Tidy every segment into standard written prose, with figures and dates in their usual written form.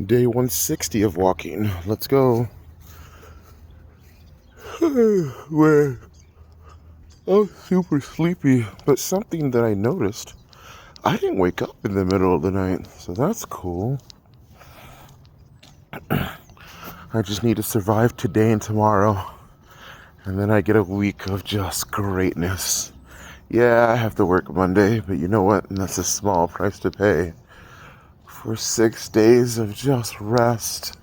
Day 160 of walking. Let's go. Where I'm super sleepy, but something that I noticed, I didn't wake up in the middle of the night, so that's cool. I just need to survive today and tomorrow, and then I get a week of just greatness. Yeah, I have to work Monday, but you know what? And that's a small price to pay for 6 days of just rest.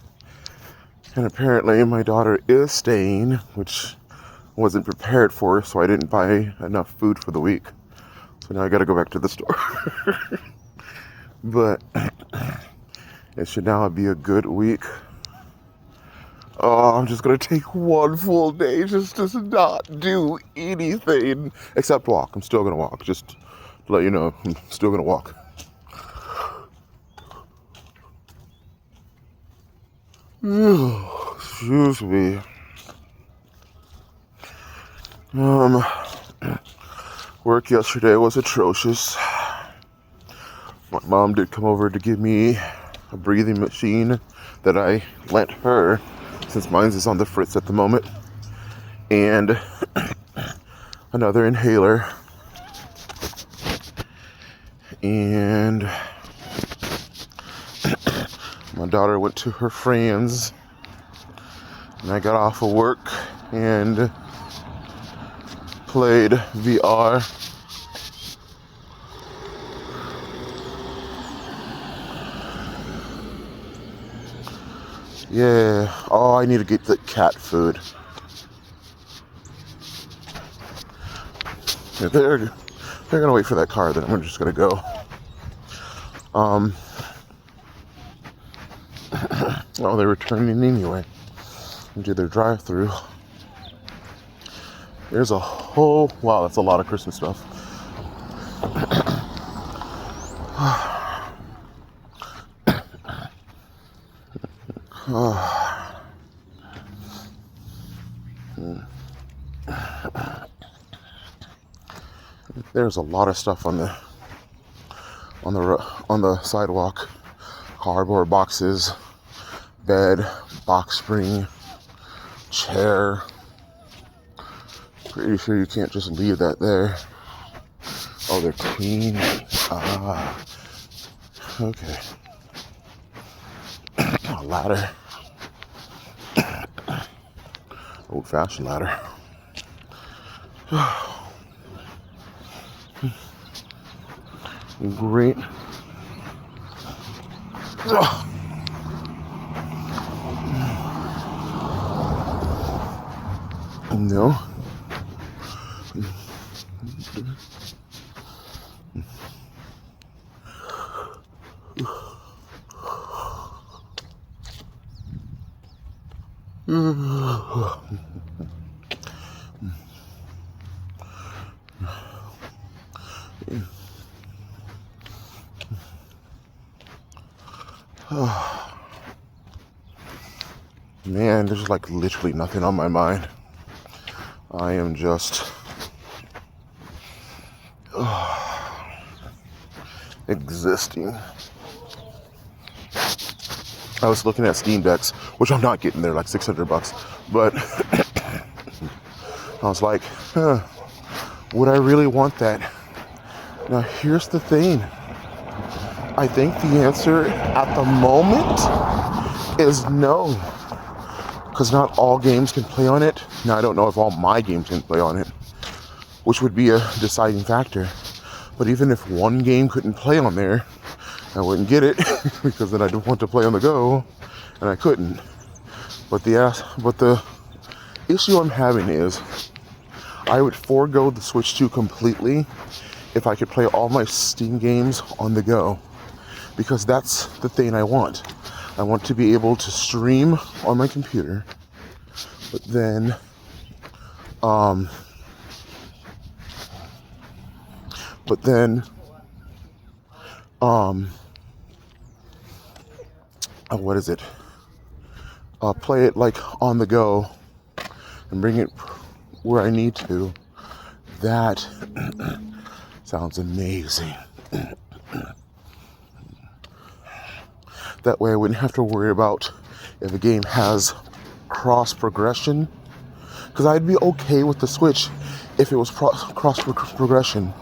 And apparently my daughter is staying, which wasn't prepared for, so I didn't buy enough food for the week. So now I gotta go back to the store. But it should now be a good week. Oh, I'm just gonna take one full day just to not do anything except walk. I'm still gonna walk, just to let you know, I'm still gonna walk. Excuse me. Work yesterday was atrocious. My mom did come over to give me a breathing machine that I lent her, since mine is on the fritz at the moment, and another inhaler. And my daughter went to her friends, and I got off of work and played VR. Yeah. Oh, I need to get the cat food. Yeah, they're gonna wait for that car, then I'm just gonna go. Oh, they're returning anyway and do their drive-through. There's a whole, wow, that's a lot of Christmas stuff. There's a lot of stuff on the sidewalk. Cardboard boxes, bed, box spring, chair. Pretty sure you can't just leave that there. Oh, they're clean. Ah, okay. A ladder. Old-fashioned ladder. Great. No. Man, there's like literally nothing on my mind. I am just existing. I was looking at Steam Decks, which I'm not getting there, like $600, but I was like, would I really want that? Now, here's the thing. I think the answer at the moment is no. Because not all games can play on it. Now, I don't know if all my games can play on it, which would be a deciding factor. But even if one game couldn't play on there, I wouldn't get it because then I'd want to play on the go, and I couldn't. But the issue I'm having is I would forego the Switch 2 completely if I could play all my Steam games on the go, because that's the thing I want. I want to be able to stream on my computer, but then what is it? Play it like on the go and bring it where I need to. That sounds amazing. That way I wouldn't have to worry about if a game has cross progression. Because I'd be okay with the Switch if it was cross progression.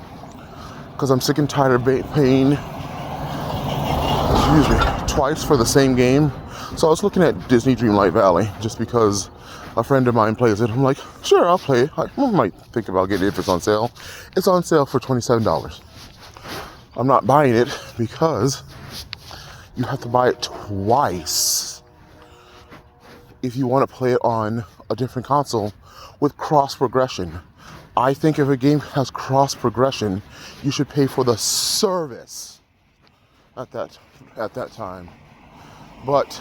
Because I'm sick and tired of paying, twice for the same game. So I was looking at Disney Dreamlight Valley just because a friend of mine plays it. I'm like, sure, I'll play it. I might think about getting it if it's on sale. It's on sale for $27. I'm not buying it because you have to buy it twice if you want to play it on a different console with cross progression. I think if a game has cross progression, you should pay for the service at that time. But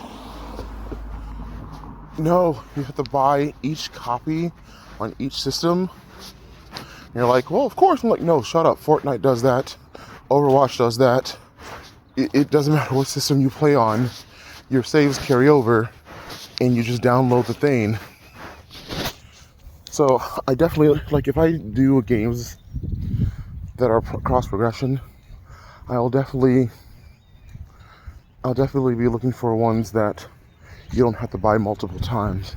no, you have to buy each copy on each system. And you're like, well, of course. I'm like, no, shut up. Fortnite does that. Overwatch does that. It doesn't matter what system you play on. Your saves carry over and you just download the thing. So I definitely, like, if I do games that are cross progression, I'll definitely be looking for ones that you don't have to buy multiple times.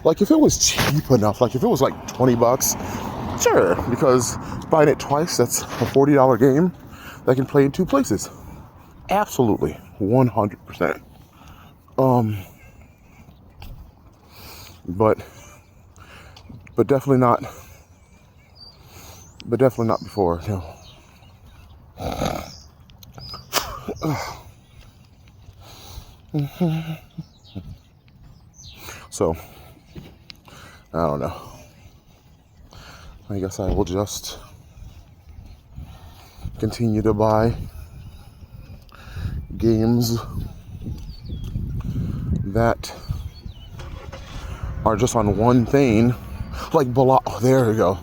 Like if it was cheap enough, like if it was like $20, sure, because buying it twice, that's a $40 game that I can play in two places. Absolutely, 100%. But definitely not. But definitely not before. No. So, I don't know. I guess I will just continue to buy games that are just on one thing. Like there we go.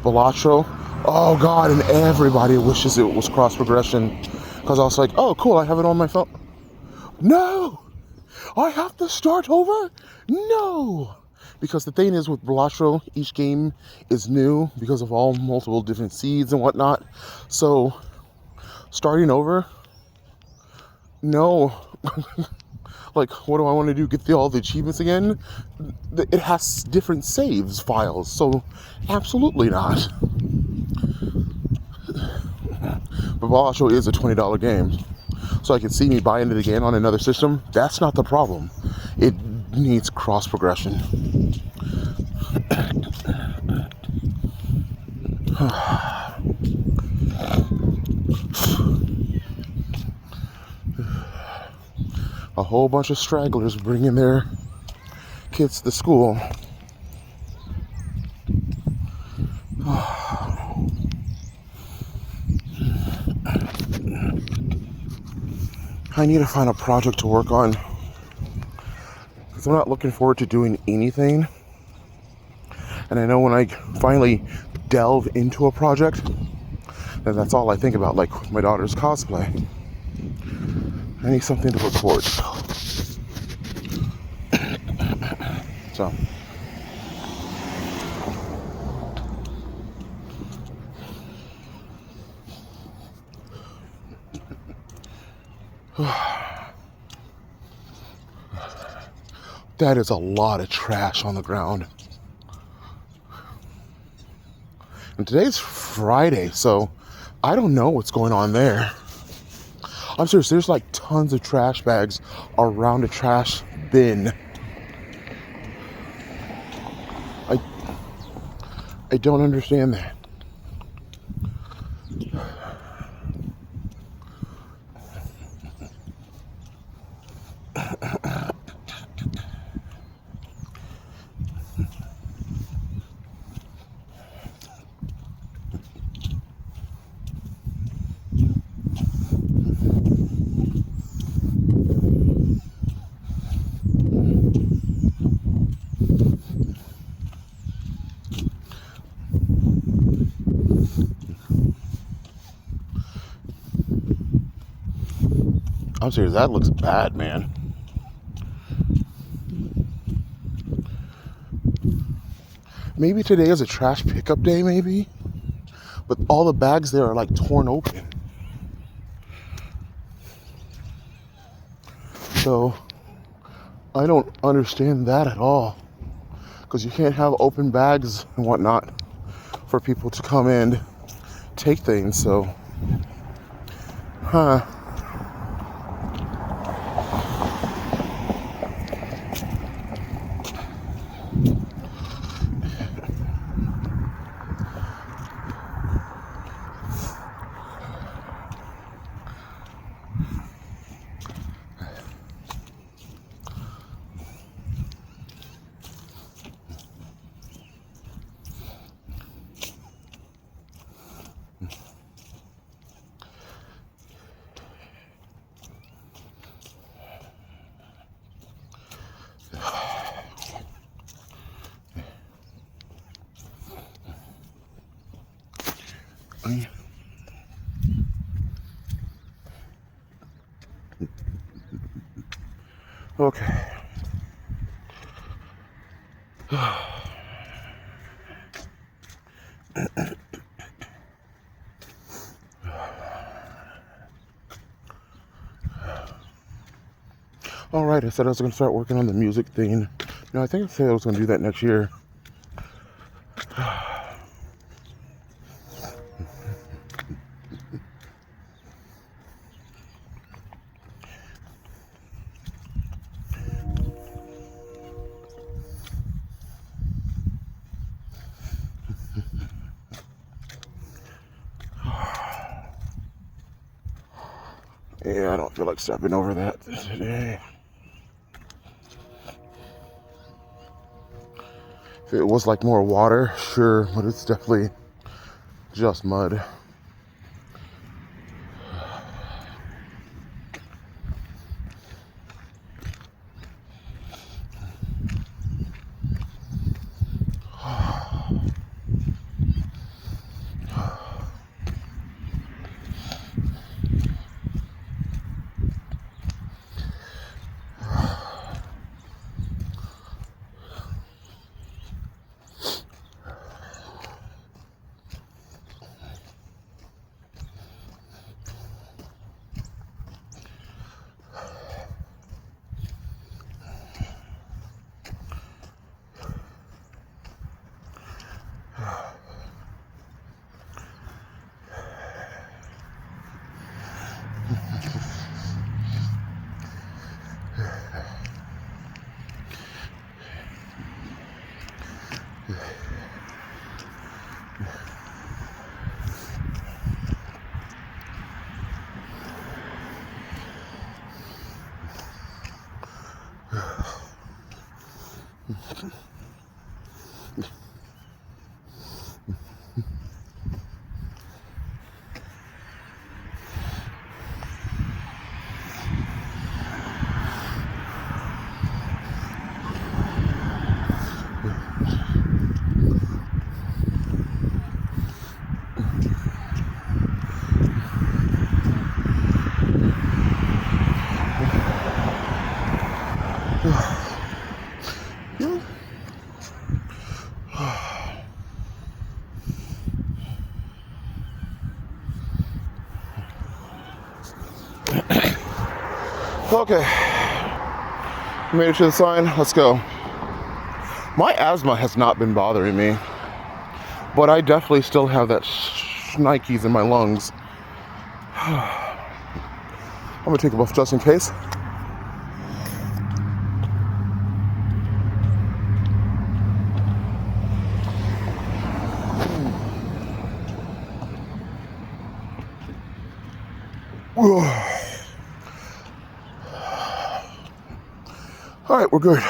Balatro. Oh God, and everybody wishes it was cross progression. Because I was like, oh cool, I have it on my phone. No! I have to start over? No! Because the thing is with Balatro, each game is new because of all multiple different seeds and whatnot. So, starting over? No. Like, what do I want to do? Get all the achievements again? It has different saves files, so absolutely not. But Balatro is a $20 game. So I can see me buying it again on another system. That's not the problem. It needs cross progression. A whole bunch of stragglers bringing their kids to school. I need to find a project to work on because I'm not looking forward to doing anything. And I know when I finally delve into a project, then that's all I think about, like with my daughter's cosplay. I need something to look forward to. So. That is a lot of trash on the ground. And today's Friday, so I don't know what's going on there. I'm serious, there's like tons of trash bags around a trash bin. I don't understand that. I'm serious, that looks bad, man. Maybe today is a trash pickup day, maybe? But all the bags there are like torn open. So I don't understand that at all. Because you can't have open bags and whatnot for people to come in, take things. So, huh. Okay. All right, I said I was going to start working on the music thing. No, I think I said I was going to do that next year. Yeah, I don't feel like stepping over that today. If it was like more water, sure, but it's definitely just mud. Okay, made it to the sign. Let's go. My asthma has not been bothering me, but I definitely still have that shnikes in my lungs. I'm gonna take a buff just in case. All right, we're good.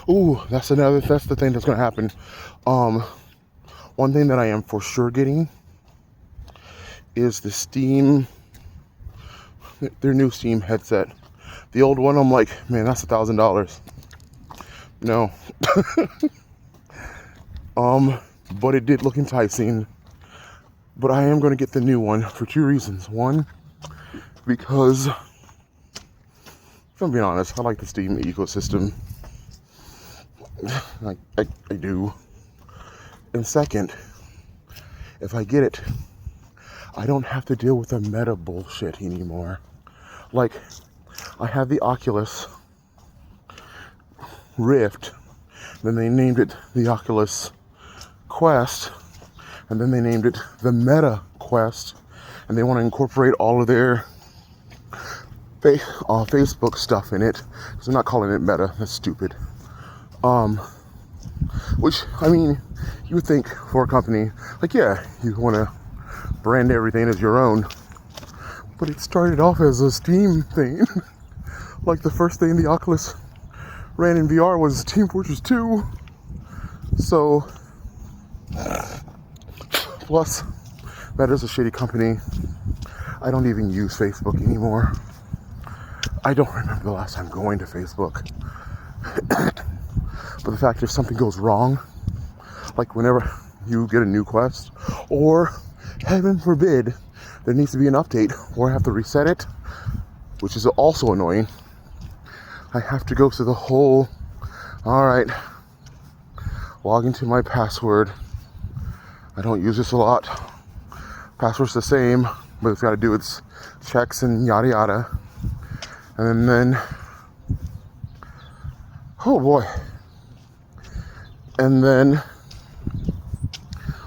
Ooh, that's the thing that's gonna happen. One thing that I am for sure getting is the Steam, their new Steam headset. The old one, I'm like, man, that's $1,000. No. But it did look enticing. But I am going to get the new one for two reasons. One, because, if I'm being honest, I like the Steam ecosystem. I do. And second, if I get it, I don't have to deal with the meta bullshit anymore. Like, I have the Oculus Rift, then they named it the Oculus Quest, and then they named it the Meta Quest, and they want to incorporate all of their Facebook stuff in it. So they're not calling it Meta. That's stupid. Which, I mean, you would think for a company, like, yeah, you want to brand everything as your own, but it started off as a Steam thing. Like, the first thing the Oculus ran in VR was Team Fortress 2. So, plus, that is a shitty company. I don't even use Facebook anymore. I don't remember the last time going to Facebook. But the fact if something goes wrong, like whenever you get a new Quest, or heaven forbid, there needs to be an update, or I have to reset it, which is also annoying. I have to go through the whole, alright, log into my password. I don't use this a lot. Password's the same, but it's got to do its checks and yada yada. And then, oh boy. And then,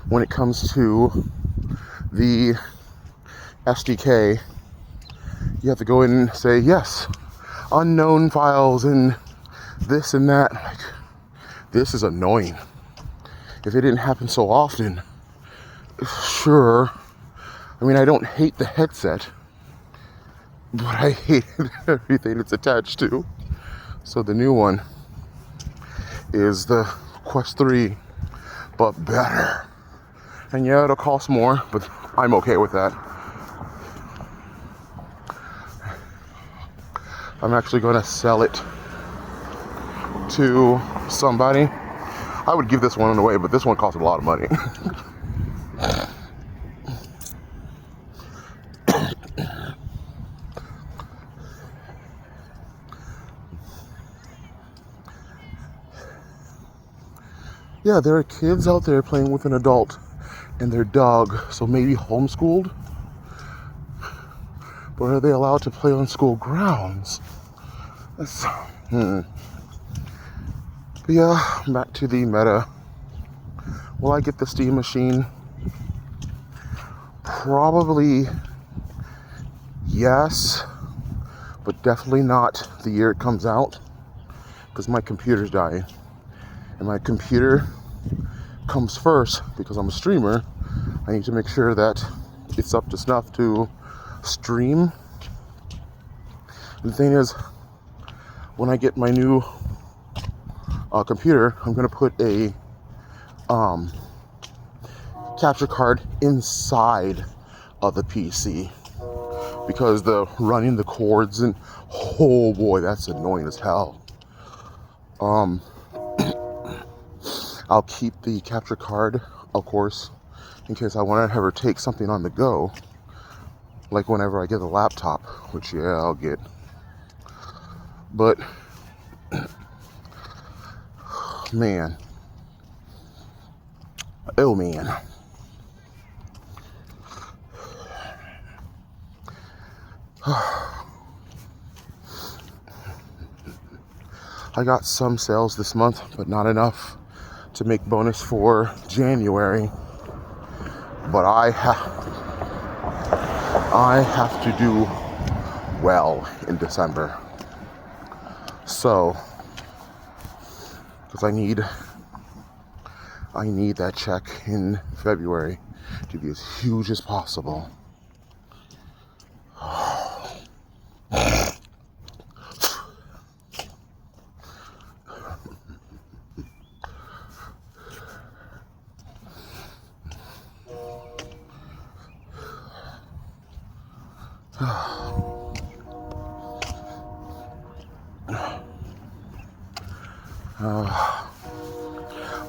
when it comes to the SDK, you have to go in and say, yes, unknown files and this and that. Like, this is annoying. If it didn't happen so often, sure. I mean, I don't hate the headset, but I hate everything it's attached to. So the new one is the Quest 3, but better. And yeah, it'll cost more, but I'm okay with that. I'm actually going to sell it to somebody. I would give this one away, but this one costs a lot of money. Yeah, there are kids out there playing with an adult and their dog, so maybe homeschooled? But are they allowed to play on school grounds? That's, But yeah, back to the Meta. Will I get the Steam machine? Probably yes, but definitely not the year it comes out, because my computer's dying. And my computer comes first because I'm a streamer. I need to make sure that it's up to snuff to stream. And the thing is, when I get my new computer, I'm gonna put a capture card inside of the PC, because the running the cords and oh boy, that's annoying as hell. I'll keep the capture card, of course, in case I want to ever take something on the go, like whenever I get a laptop, which yeah, I'll get. But man, oh man, I got some sales this month, but not enough to make bonus for January. But I have to do well in December. So, because I need that check in February to be as huge as possible.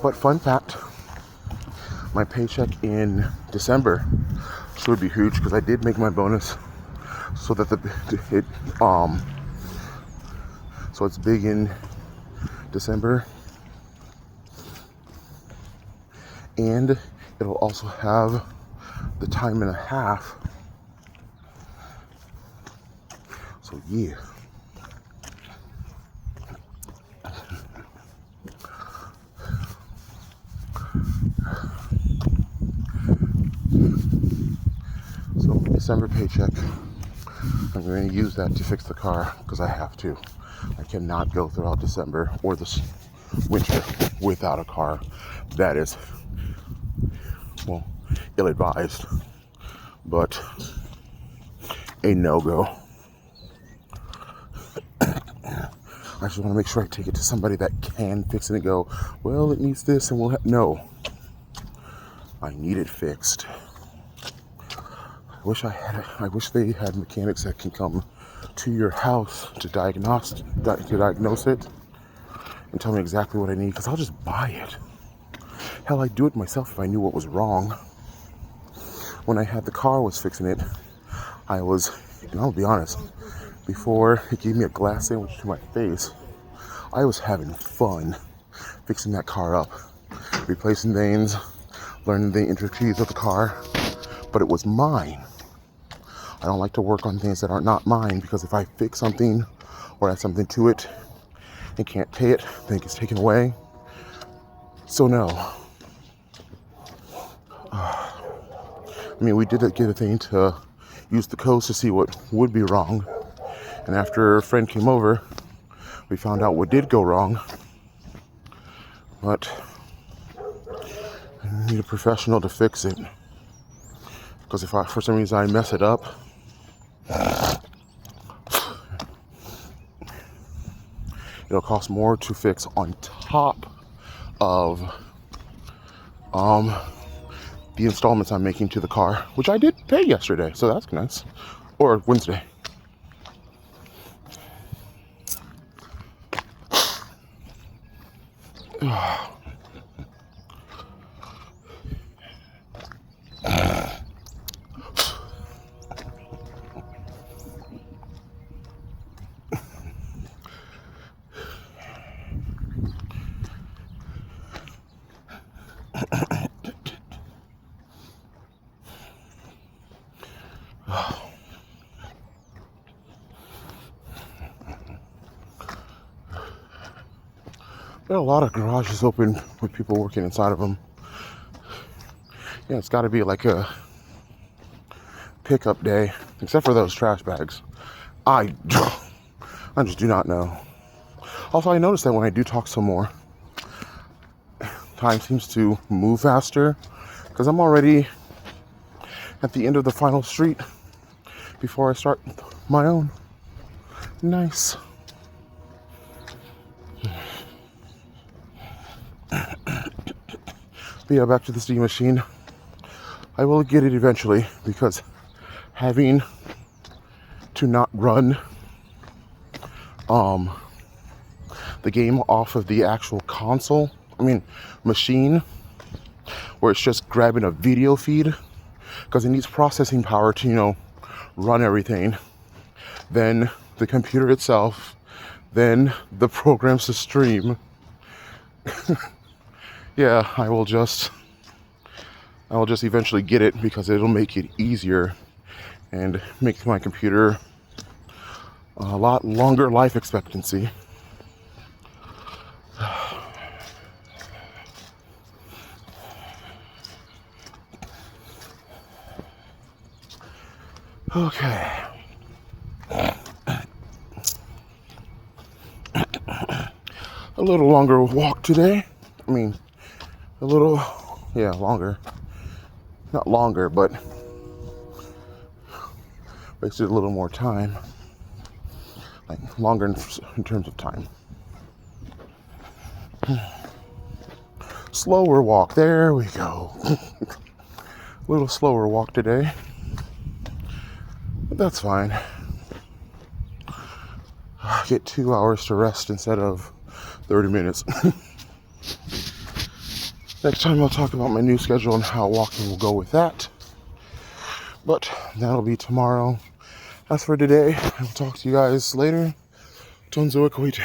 But fun fact, my paycheck in December should be huge because I did make my bonus so that so it's big in December, and it'll also have the time and a half. So yeah. So December paycheck, I'm going to use that to fix the car because I have to. I cannot go throughout December or this winter without a car. That is, well, ill-advised, but a no-go. I just want to make sure I take it to somebody that can fix it and go, well, it needs this and we'll no. I need it fixed. I wish they had mechanics that can come to your house to diagnose it and tell me exactly what I need, because I'll just buy it. Hell, I'd do it myself if I knew what was wrong. When I had the car was fixing it, and I'll be honest, before it gave me a glass sandwich to my face, I was having fun fixing that car up, replacing vanes, learning the intricacies of the car, but it was mine. I don't like to work on things that are not mine, because if I fix something or add something to it and can't pay it, then it gets taken away. So no. I mean, we did get a thing to use the codes to see what would be wrong. And after a friend came over, we found out what did go wrong. But I need a professional to fix it. Because if for some reason I mess it up, it'll cost more to fix on top of the installments I'm making to the car, which I did pay yesterday, so that's nice. Or Wednesday. There are a lot of garages open with people working inside of them. Yeah, it's got to be like a pickup day, except for those trash bags. I just do not know. Also, I noticed that when I do talk some more, time seems to move faster, because I'm already at the end of the final street before I start my own. Nice. But yeah, back to the steam machine. I will get it eventually, because having to not run the game off of the actual machine, where it's just grabbing a video feed, because it needs processing power to, run everything. Then the computer itself, then the programs to stream. Yeah, I will just eventually get it, because it'll make it easier and make my computer a lot longer life expectancy. Okay. A little longer walk today. Longer. Not longer, but wasted a little more time. Like, longer in terms of time. Slower walk. There we go. A little slower walk today. But that's fine. I get 2 hours to rest instead of 30 minutes. Next time I'll talk about my new schedule and how walking will go with that. But that'll be tomorrow. As for today, I will talk to you guys later. Tonzo Koite.